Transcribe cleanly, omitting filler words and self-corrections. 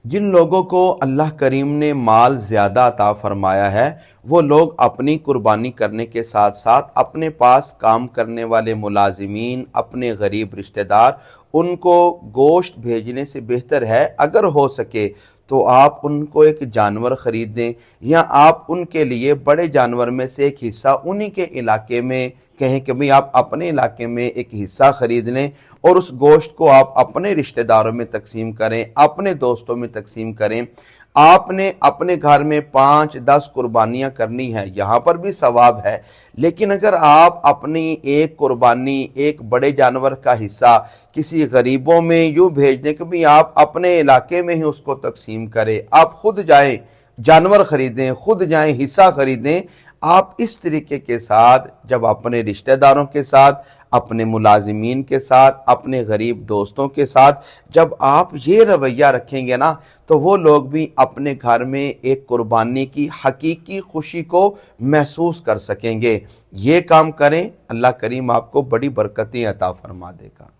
जिन लोगों को अल्लाह करीम ने माल ज़्यादा अता फरमाया है, वो लोग अपनी कुर्बानी करने के साथ साथ अपने पास काम करने वाले मुलाजिमीन, अपने गरीब रिश्तेदार, उनको गोश्त भेजने से बेहतर है अगर हो सके तो आप उनको एक जानवर ख़रीद दें, या आप उनके लिए बड़े जानवर में से एक हिस्सा उन्हीं के इलाके में कहें कि भाई आप अपने इलाके में एक हिस्सा ख़रीद लें और उस गोश्त को आप अपने रिश्तेदारों में तकसीम करें, अपने दोस्तों में तकसीम करें। आपने अपने घर में 5-10 कुर्बानियां करनी है, यहाँ पर भी सवाब है, लेकिन अगर आप अपनी एक कुर्बानी, एक बड़े जानवर का हिस्सा किसी गरीबों में यूँ भेज दें कि भाई आप अपने इलाके में ही उसको तकसीम करें, आप खुद जाएं जानवर खरीदें, खुद जाएं हिस्सा खरीदें, आप इस तरीके के साथ जब अपने रिश्तेदारों के साथ, अपने मुलाजिमीन के साथ, अपने गरीब दोस्तों के साथ जब आप ये रवैया रखेंगे ना, तो वो लोग भी अपने घर में एक कुर्बानी की हकीकी खुशी को महसूस कर सकेंगे। ये काम करें, अल्लाह करीम आपको बड़ी बरकतें अता फरमा देगा।